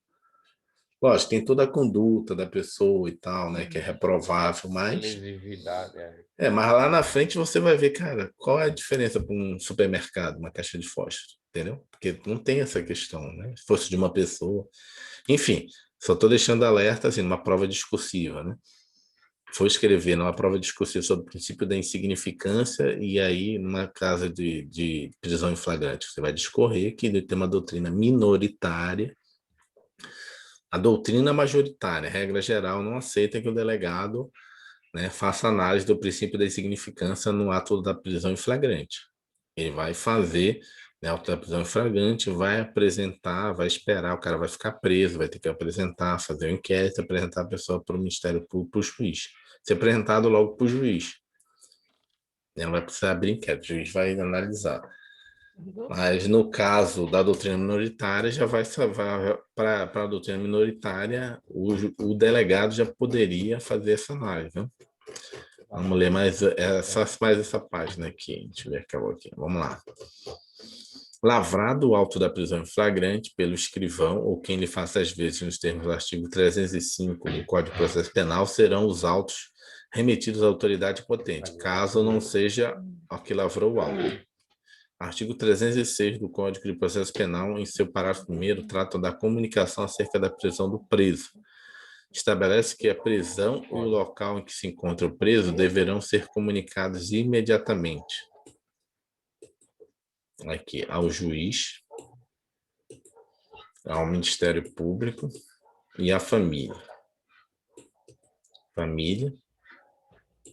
Lógico, tem toda a conduta da pessoa e tal, né, que é reprovável, mas Lesividade, é. mas lá na frente você vai ver, cara, qual é a diferença para um supermercado, uma caixa de fósforo, entendeu? Porque não tem essa questão, né? Se fosse de uma pessoa. Enfim, só estou deixando alerta, assim, numa prova discursiva, né? For escrever numa prova discursiva sobre o princípio da insignificância e aí numa casa de prisão em flagrante, você vai discorrer que tem uma doutrina minoritária. A doutrina majoritária, regra geral, não aceita que o delegado, né, faça análise do princípio da insignificância no ato da prisão em flagrante. Ele vai fazer, né, auto da prisão em flagrante, vai apresentar, vai esperar, o cara vai ficar preso, vai ter que apresentar, fazer um inquérito, apresentar a pessoa para o Ministério Público, para o juiz. Ser apresentado logo para o juiz. Não vai precisar abrir inquérito, o juiz vai analisar. Mas no caso da doutrina minoritária, já vai para a doutrina minoritária, o delegado já poderia fazer essa análise, né? Vamos ler mais essa página aqui. Deixa eu ver, acabou aqui. Vamos lá. Lavrado o auto da prisão em flagrante pelo escrivão ou quem lhe faça as vezes nos termos do artigo 305 do Código de Processo Penal, serão os autos remetidos à autoridade potente, caso não seja a que lavrou o auto. Artigo 306 do Código de Processo Penal, em seu parágrafo 1º, trata da comunicação acerca da prisão do preso. Estabelece que a prisão e o local em que se encontra o preso deverão ser comunicados imediatamente. Aqui, ao juiz, ao Ministério Público e à família. Família,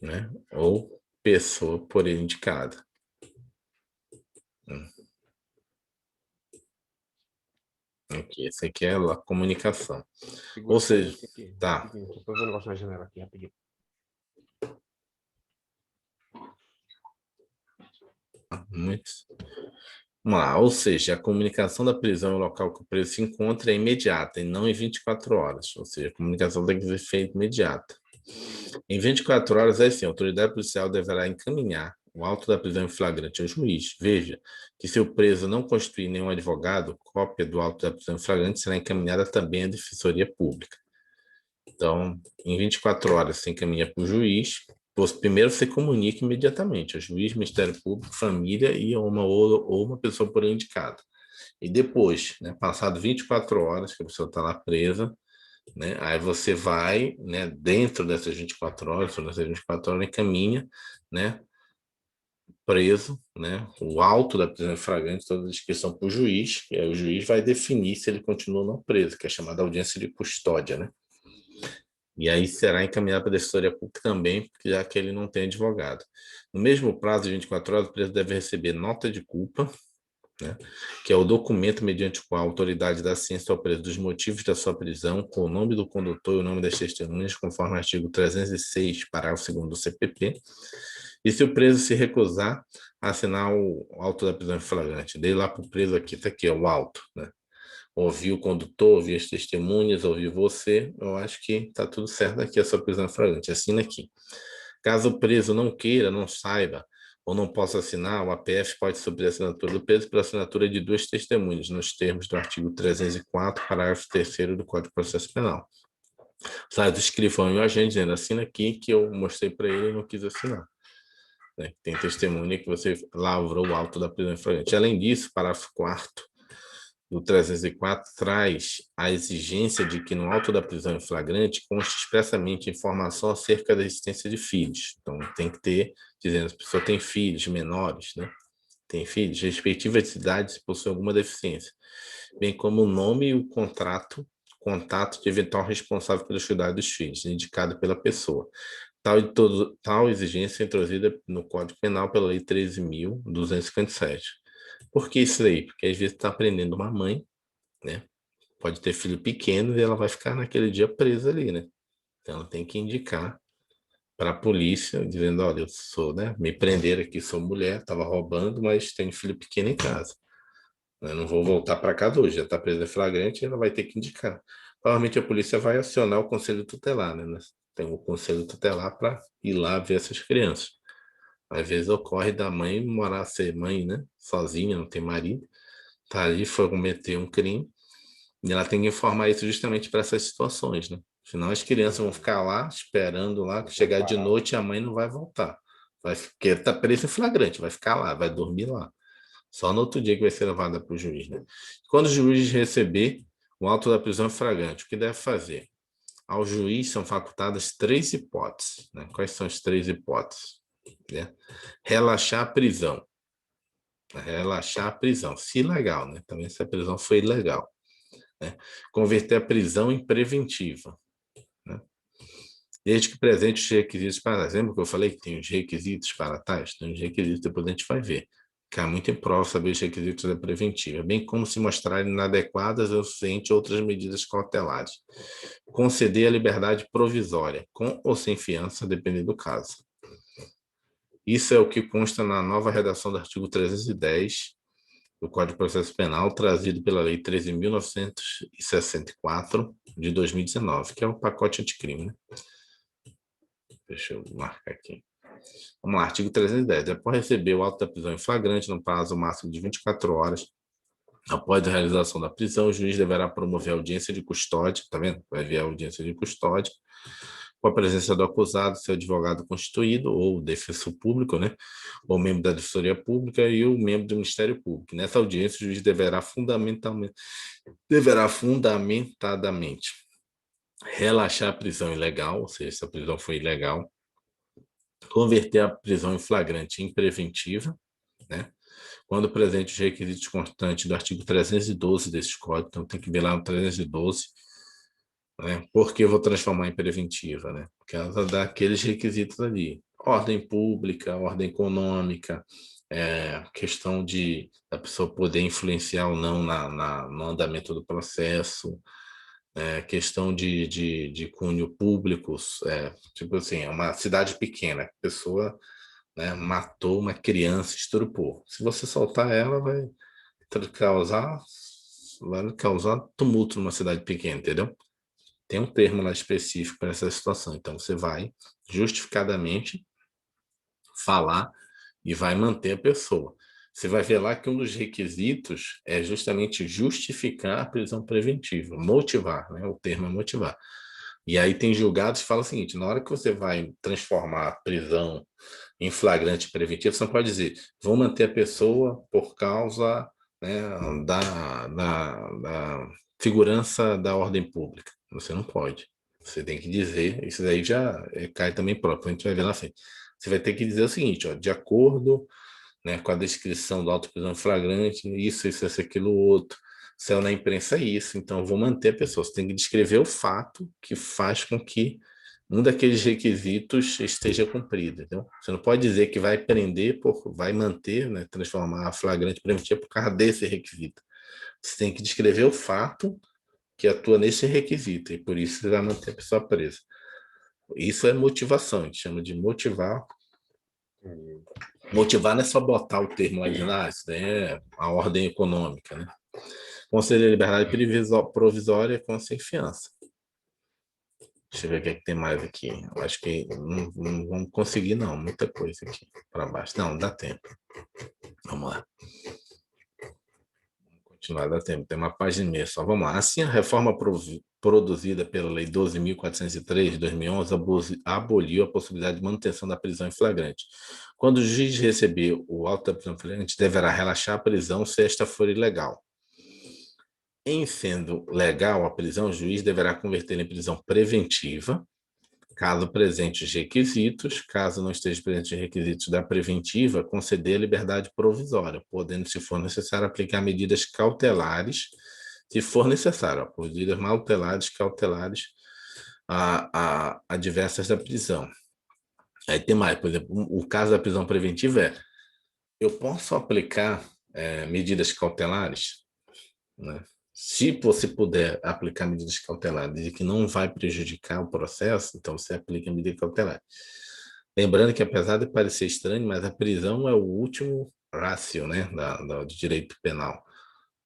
né? Ou pessoa por ele indicada. Aqui, esse aqui é a comunicação. Ou seja, tá. Estou vendo o negócio na janela aqui, rapidinho. Muitos. Vamos lá. Ou seja, a comunicação da prisão e o local que o preso se encontra é imediata e não em 24 horas. Ou seja, a comunicação tem que ser feita imediata. Em 24 horas, é assim, a autoridade policial deverá encaminhar o auto da prisão em flagrante ao juiz. Veja que se o preso não constituir nenhum advogado, cópia do auto da prisão em flagrante será encaminhada também à Defensoria Pública. Então, em 24 horas, você encaminha para o juiz. Primeiro, você comunica imediatamente ao juiz, Ministério Público, família e uma pessoa por indicado. E depois, né, passado 24 horas, que a pessoa está lá presa, né, aí você vai, né, dentro dessas 24 horas, encaminha, né, preso, né, o auto da prisão em flagrante, toda a descrição para o juiz, e aí o juiz vai definir se ele continua ou não preso, que é chamada audiência de custódia, né? E aí será encaminhado para a Defensoria Pública também, já que ele não tem advogado. No mesmo prazo de 24 horas, o preso deve receber nota de culpa, né, que é o documento mediante o qual a autoridade dá ciência ao preso dos motivos da sua prisão, com o nome do condutor e o nome das testemunhas, conforme o artigo 306, parágrafo 2º do CPP. E se o preso se recusar a assinar o auto da prisão em flagrante, dê lá para o preso aqui, está aqui, o auto, né? Ouvir o condutor, ouvir as testemunhas, ouvir você, eu acho que está tudo certo aqui, a sua prisão em flagrante, assina aqui. Caso o preso não queira, não saiba, ou não possa assinar, o APF pode suprir a assinatura do preso pela assinatura de duas testemunhas, nos termos do artigo 304, parágrafo 3º do Código de Processo Penal. Sai do escrivão e o agente dizendo, assina aqui, que eu mostrei para ele e não quis assinar. Né? Tem testemunha que você lavrou o auto da prisão em flagrante. Além disso, parágrafo 4º do 304 traz a exigência de que no auto da prisão em flagrante conste expressamente informação acerca da existência de filhos. Então, tem que ter, dizendo se a pessoa tem filhos menores, né? Tem filhos, respectivas de idade, se possui alguma deficiência, bem como o nome e o contato de eventual responsável pelos cuidados dos filhos, indicado pela pessoa. Tal exigência é introduzida no Código Penal pela Lei 13.257. Por que isso aí? Porque às vezes está aprendendo uma mãe, né? Pode ter filho pequeno e ela vai ficar naquele dia presa ali, né? Então ela tem que indicar para a polícia, dizendo, olha, eu sou, né? Me prenderam aqui, sou mulher, estava roubando, mas tenho filho pequeno em casa. Eu não vou voltar para casa hoje, já está presa em flagrante, ela vai ter que indicar. Provavelmente a polícia vai acionar o conselho tutelar, né? Tem o conselho tutelar para ir lá ver essas crianças. Às vezes ocorre da mãe ser mãe, né? Sozinha, não tem marido, tá ali, foi cometer um crime, E ela tem que informar isso justamente para essas situações, né? Senão as crianças vão ficar lá, esperando lá, que chegar de Parado. noite e a mãe não vai voltar. Porque está preso em flagrante, vai ficar lá, vai dormir lá. Só no outro dia que vai ser levada para o juiz, né? Quando o juiz receber o auto da prisão em flagrante, o que deve fazer? Ao juiz são facultadas três hipóteses, né? Quais são as três hipóteses? Né? Relaxar a prisão. Relaxar a prisão, se ilegal, né? Também se a prisão foi ilegal. Né? Converter a prisão em preventiva. Né? Desde que presente os requisitos para... Lembra que eu falei que tem os requisitos para tais? Tem os requisitos, depois a gente vai ver. Cai muito em prova saber os requisitos da preventiva, bem como se mostrarem inadequadas ou suficientes outras medidas cautelares. Conceder a liberdade provisória, com ou sem fiança, dependendo do caso. Isso é o que consta na nova redação do artigo 310 do Código de Processo Penal, trazido pela Lei 13.964, de 2019, que é o pacote anticrime. Né? Deixa eu marcar aqui. Vamos lá, artigo 310. Após receber o auto da prisão em flagrante, no prazo máximo de 24 horas, após a realização da prisão, o juiz deverá promover a audiência de custódia, tá vendo? Vai ver a audiência de custódia, com a presença do acusado, seu advogado constituído, ou o defensor público, né? Ou membro da Defensoria Pública e o membro do Ministério Público. Nessa audiência, o juiz deverá fundamentadamente relaxar a prisão ilegal, ou seja, se a prisão foi ilegal, converter a prisão em flagrante em preventiva, né? Quando presente os requisitos constantes do artigo 312 desse código, então tem que ver lá no 312, né? Por que eu vou transformar em preventiva, né? Por causa daqueles requisitos ali. Ordem pública, ordem econômica, questão de a pessoa poder influenciar ou não no andamento do processo, questão de cunho público, tipo assim, é uma cidade pequena, a pessoa, né, matou uma criança, estrupou. Se você soltar ela, causar, vai causar tumulto numa cidade pequena, entendeu? Tem um termo lá específico para essa situação. Então, você vai justificadamente falar e vai manter a pessoa. Você vai ver lá que um dos requisitos é justamente justificar a prisão preventiva, motivar, né? O termo é motivar. E aí tem julgados que falam o seguinte: na hora que você vai transformar a prisão em flagrante preventivo, você não pode dizer, vou manter a pessoa por causa, né, da segurança da ordem pública. Você não pode. Você tem que dizer, isso daí já cai também próprio, a gente vai ver lá frente. Você vai ter que dizer o seguinte, ó, de acordo, né, com a descrição do auto-prisão flagrante, isso, aquilo, outro. Saiu na imprensa isso, então eu vou manter a pessoa. Você tem que descrever o fato que faz com que um daqueles requisitos esteja cumprido. Entendeu? Você não pode dizer que vai prender, vai manter, né, transformar a flagrante preventiva por causa desse requisito. Você tem que descrever o fato que atua nesse requisito, e por isso você vai manter a pessoa presa. Isso é motivação, a gente chama de motivar. Motivar não é só botar o termo lá dizendo, isso daí é a ordem econômica, né? Conceder liberdade provisória com sem fiança. Deixa eu ver o que, é que tem mais aqui. Eu acho que não vamos conseguir, não. Muita coisa aqui para baixo. Não, dá tempo. Vamos lá. Vamos continuar, dá tempo. Tem uma página e meia só. Vamos lá. Assim, a reforma produzida pela Lei 12.403 de 2011 aboliu a possibilidade de manutenção da prisão em flagrante. Quando o juiz receber o auto da prisão em flagrante, deverá relaxar a prisão se esta for ilegal. Em sendo legal a prisão, o juiz deverá converter em prisão preventiva, caso presente os requisitos, caso não esteja presente os requisitos da preventiva, conceder a liberdade provisória, podendo, se for necessário, aplicar medidas cautelares, se for necessário, medidas cautelares a diversas da prisão. Aí tem mais, por exemplo, o caso da prisão preventiva eu posso aplicar medidas cautelares, né? Se você puder aplicar medidas cautelares e que não vai prejudicar o processo, então você aplica medida cautelar. Lembrando que, apesar de parecer estranho, mas a prisão é o último ratio, né, do direito penal,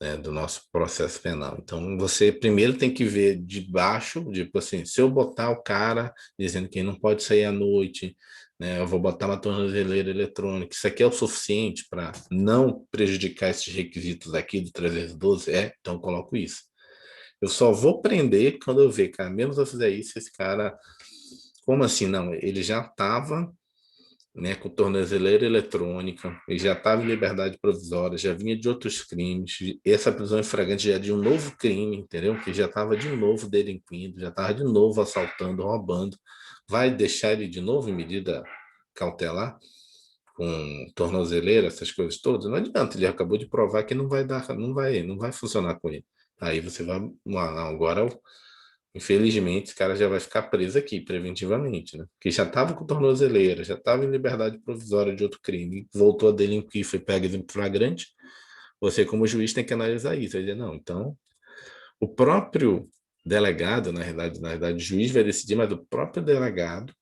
né, do nosso processo penal. Então, você primeiro tem que ver de baixo, tipo assim, se eu botar o cara dizendo que não pode sair à noite, né, eu vou botar uma tornozeleira eletrônica, isso aqui é o suficiente para não prejudicar esses requisitos aqui do 312? Então eu coloco isso. Eu só vou prender quando eu ver, cara, mesmo se eu fizer isso, esse cara... Como assim? Não, ele já estava, né, com tornozeleira eletrônica, ele já estava em liberdade provisória, já vinha de outros crimes, essa prisão em flagrante já é de um novo crime, entendeu? Que já estava de novo delinquindo, já estava de novo assaltando, roubando. Vai deixar ele de novo em medida cautelar, com tornozeleira, essas coisas todas? Não adianta, ele acabou de provar que não vai dar, não vai funcionar com ele. Aí você vai, não, agora infelizmente, esse cara já vai ficar preso aqui preventivamente, né? Porque já estava com tornozeleira, já estava em liberdade provisória de outro crime, voltou a delinquir, foi pego em flagrante. Você, como juiz, tem que analisar isso. Vai dizer, não, então, o próprio delegado, na verdade, o juiz vai decidir, mas o próprio delegado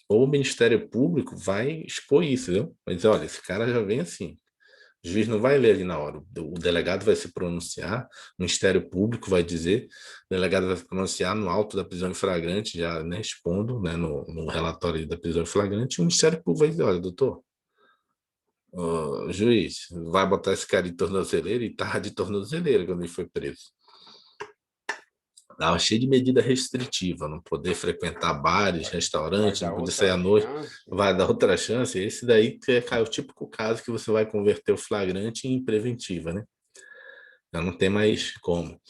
ou o Ministério Público vai expor isso, viu? Vai dizer, olha, esse cara já vem assim. O juiz não vai ler ali na hora, o delegado vai se pronunciar, o Ministério Público vai dizer, o delegado vai se pronunciar no auto da prisão em flagrante, já, né, expondo, né, no relatório da prisão em flagrante, e o Ministério Público vai dizer, olha, doutor, juiz, vai botar esse cara de tornozeleira, e tá de tornozeleira quando ele foi preso. Estava cheio de medida restritiva, não poder frequentar bares, Vai restaurantes, não dar poder sair outra à noite, chance. vai dar outra chance. Esse daí é o típico caso que você vai converter o flagrante em preventiva, né? Já não tem mais como.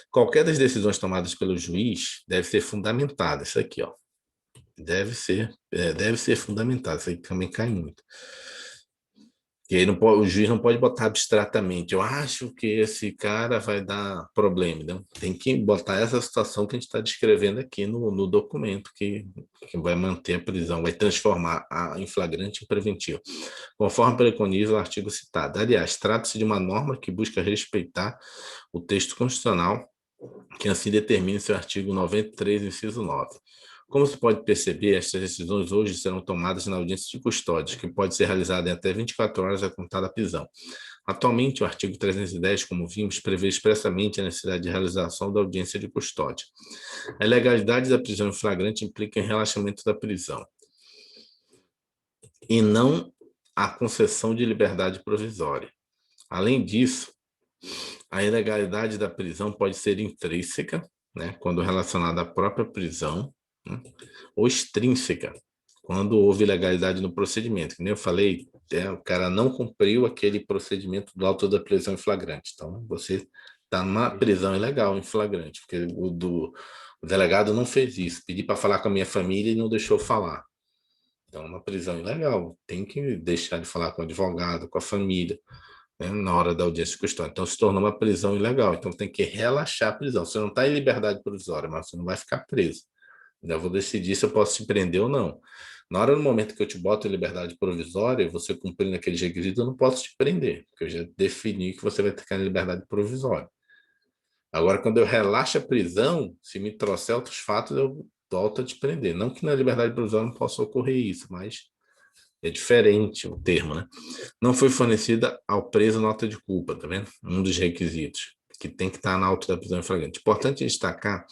Qualquer das decisões tomadas pelo juiz deve ser fundamentada. Isso aqui, ó, deve ser fundamentada. Isso aí também cai muito. E aí não pode, o juiz não pode botar abstratamente. Eu acho que esse cara vai dar problema, né? Tem que botar essa situação que a gente está descrevendo aqui no documento, que vai manter a prisão, vai transformar em flagrante em preventivo, conforme preconiza o artigo citado. Aliás, trata-se de uma norma que busca respeitar o texto constitucional, que assim determina seu artigo 93, inciso 9. Como se pode perceber, estas decisões hoje serão tomadas na audiência de custódia, que pode ser realizada em até 24 horas a contar da prisão. Atualmente, o artigo 310, como vimos, prevê expressamente a necessidade de realização da audiência de custódia. A ilegalidade da prisão em flagrante implica em relaxamento da prisão, e não a concessão de liberdade provisória. Além disso, a ilegalidade da prisão pode ser intrínseca, né, quando relacionada à própria prisão, né, ou extrínseca, quando houve ilegalidade no procedimento. Como eu falei, o cara não cumpriu aquele procedimento do auto da prisão em flagrante. Então, você está numa prisão ilegal em flagrante, porque o delegado não fez isso. Pedi para falar com a minha família e não deixou falar. Então, uma prisão ilegal. Tem que deixar de falar com o advogado, com a família, né, na hora da audiência de custódia. Então, se tornou uma prisão ilegal. Então, tem que relaxar a prisão. Você não está em liberdade provisória, mas você não vai ficar preso. Eu vou decidir se eu posso te prender ou não. Na hora, no momento que eu te boto em liberdade provisória, você cumprindo aqueles requisitos, eu não posso te prender, porque eu já defini que você vai ficar em liberdade provisória. Agora, quando eu relaxo a prisão, se me trouxer outros fatos, eu volto a te prender. Não que na liberdade provisória não possa ocorrer isso, mas é diferente o termo, né? Não foi fornecida ao preso nota de culpa, tá vendo? Um dos requisitos, que tem que estar na auto da prisão em flagrante. Importante destacar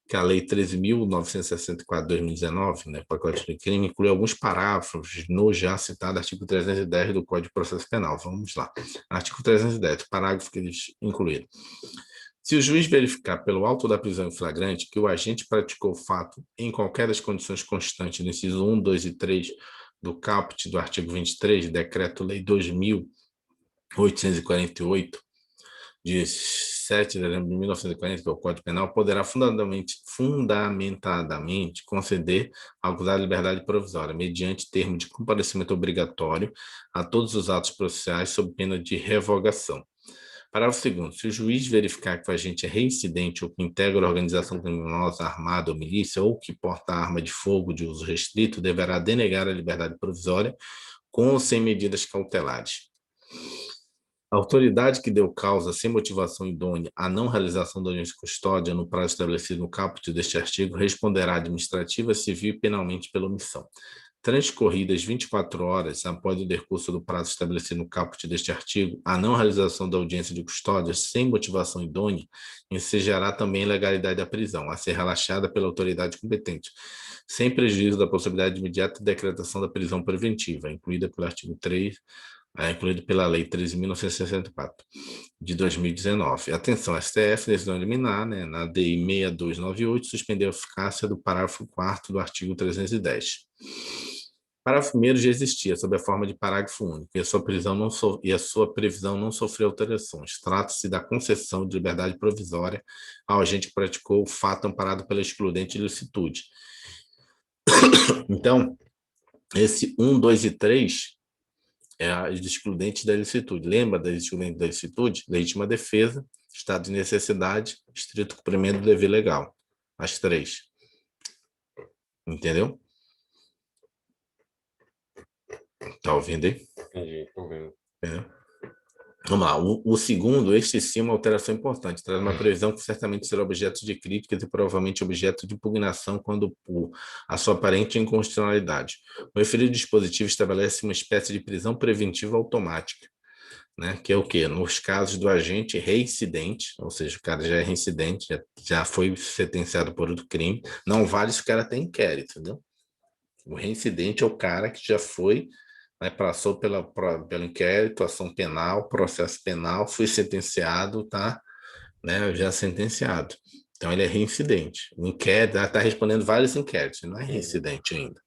que a Lei 13.964 de 2019, né, pacote de crime, inclui alguns parágrafos no já citado artigo 310 do Código de Processo Penal. Vamos lá. Artigo 310, parágrafo que eles incluíram. Se o juiz verificar pelo auto da prisão em flagrante que o agente praticou o fato em qualquer das condições constantes do inciso 1, 2 e 3 do caput do artigo 23, Decreto-Lei 2.848, de 7 de dezembro de 1940, que é o Código Penal, poderá fundamentadamente conceder ao acusado liberdade provisória, mediante termo de comparecimento obrigatório a todos os atos processuais sob pena de revogação. Parágrafo 2º. Se o juiz verificar que o agente é reincidente ou que integra a organização criminosa armada ou milícia ou que porta arma de fogo de uso restrito, deverá denegar a liberdade provisória com ou sem medidas cautelares. A autoridade que deu causa sem motivação idônea à não realização da audiência de custódia no prazo estabelecido no caput deste artigo responderá administrativa, civil e penalmente pela omissão. Transcorridas 24 horas após o decurso do prazo estabelecido no caput deste artigo, a não realização da audiência de custódia sem motivação idônea ensejará também a ilegalidade da prisão, a ser relaxada pela autoridade competente, sem prejuízo da possibilidade de imediata decretação da prisão preventiva, incluída pelo artigo 3 incluído pela Lei 13.964, de 2019. Atenção, STF, decisão liminar, né, na DI 6298, suspendeu a eficácia do parágrafo 4º do artigo 310. Parágrafo 1º já existia, sob a forma de parágrafo único, e a sua previsão não sofreu alterações. Trata-se da concessão de liberdade provisória ao agente que praticou o fato amparado pela excludente de licitude. Então, esse 1, 2 e 3 é as excludentes da licitude. Lembra das excludentes da licitude? Legítima defesa, estado de necessidade, estrito cumprimento do dever legal. As 3. Entendeu? Tá ouvindo aí? Entendi, tô vendo. É. Vamos lá. O segundo, este sim, uma alteração importante. Traz uma previsão que certamente será objeto de críticas e provavelmente objeto de impugnação quando a sua aparente inconstitucionalidade. O referido dispositivo estabelece uma espécie de prisão preventiva automática, né? Que é o quê? Nos casos do agente reincidente, ou seja, o cara já é reincidente, já foi sentenciado por outro crime, não vale se o cara tem inquérito, entendeu? O reincidente é o cara que já foi, né, passou pelo inquérito, ação penal, processo penal, foi sentenciado, tá, né, já sentenciado. Então, ele é reincidente. O inquérito, está respondendo vários inquéritos, não é reincidente ainda.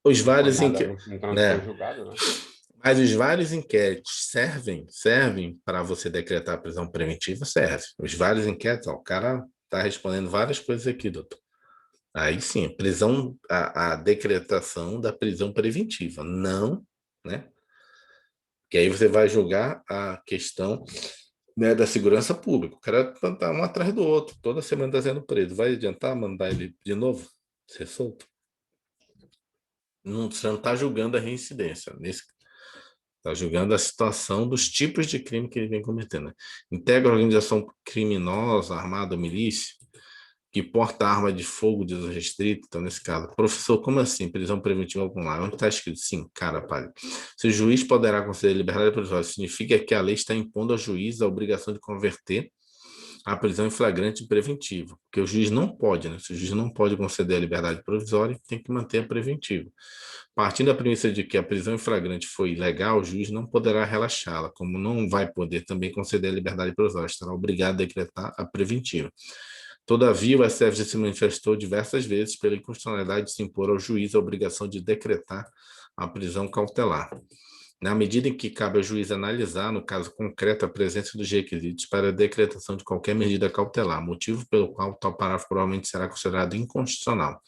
Os vários inquéritos, né? Mas os vários inquéritos servem para você decretar a prisão preventiva? Serve. Os vários inquéritos, ó, o cara está respondendo várias coisas aqui, doutor. Aí sim, a decretação da prisão preventiva, não, né? Que aí você vai julgar a questão, né, da segurança pública. O cara tá um atrás do outro, toda semana está sendo preso. Vai adiantar mandar ele de novo ser solto? Não, você não está julgando a reincidência. Está julgando a situação dos tipos de crime que ele vem cometendo, né? Integra a organização criminosa, armada ou milícia, que porta arma de fogo de uso restrito, então nesse caso, professor, como assim, prisão preventiva algum lá? Onde está escrito? Sim, cara, palha. Se o juiz poderá conceder liberdade provisória, significa que a lei está impondo ao juiz a obrigação de converter a prisão em flagrante preventiva, porque o juiz não pode, né? Se o juiz não pode conceder a liberdade provisória, tem que manter a preventiva. Partindo da premissa de que a prisão em flagrante foi ilegal, o juiz não poderá relaxá-la, como não vai poder também conceder a liberdade provisória, estará obrigado a decretar a preventiva. Todavia, o STF já se manifestou diversas vezes pela inconstitucionalidade de se impor ao juiz a obrigação de decretar a prisão cautelar. Na medida em que cabe ao juiz analisar, no caso concreto, a presença dos requisitos para a decretação de qualquer medida cautelar, motivo pelo qual tal parágrafo provavelmente será considerado inconstitucional.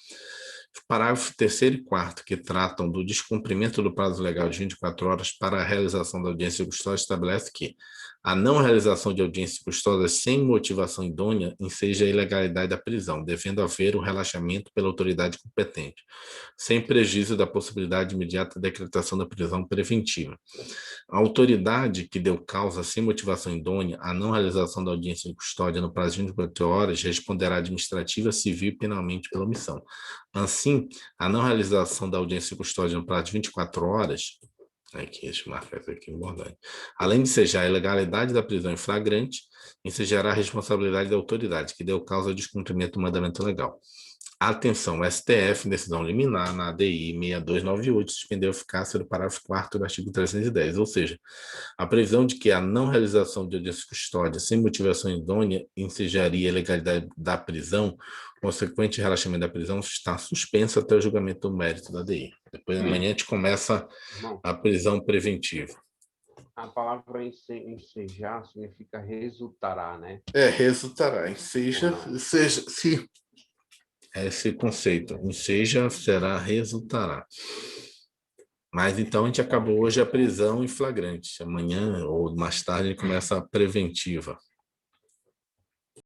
Parágrafo 3º e 4º, que tratam do descumprimento do prazo legal de 24 horas para a realização da audiência de custódia, estabelece que a não realização de audiência de custódia sem motivação idônea enseja a ilegalidade da prisão, devendo haver o relaxamento pela autoridade competente, sem prejuízo da possibilidade de imediata decretação da prisão preventiva. A autoridade que deu causa sem motivação idônea à não realização da audiência de custódia no prazo de 24 horas responderá administrativa, civil e penalmente pela omissão. Assim, a não realização da audiência de custódia no prazo de 24 horas, aqui, deixa eu marcar isso aqui, importante. Além de ensejar a ilegalidade da prisão em flagrante, ensejará a responsabilidade da autoridade que deu causa ao descumprimento do mandamento legal. Atenção, o STF, em decisão liminar, na ADI 6298, suspendeu a eficácia do parágrafo 4º do artigo 310, ou seja, a previsão de que a não realização de audiência de custódia sem motivação idônea ensejaria a ilegalidade da prisão, consequente relaxamento da prisão, está suspensa até o julgamento do mérito da ADI. Depois, amanhã, a gente começa a prisão preventiva. A palavra ensejar significa resultará, né? Resultará. Enseja, se esse conceito. Enseja, será, resultará. Mas então a gente acabou hoje a prisão em flagrante. Amanhã ou mais tarde a gente começa a preventiva.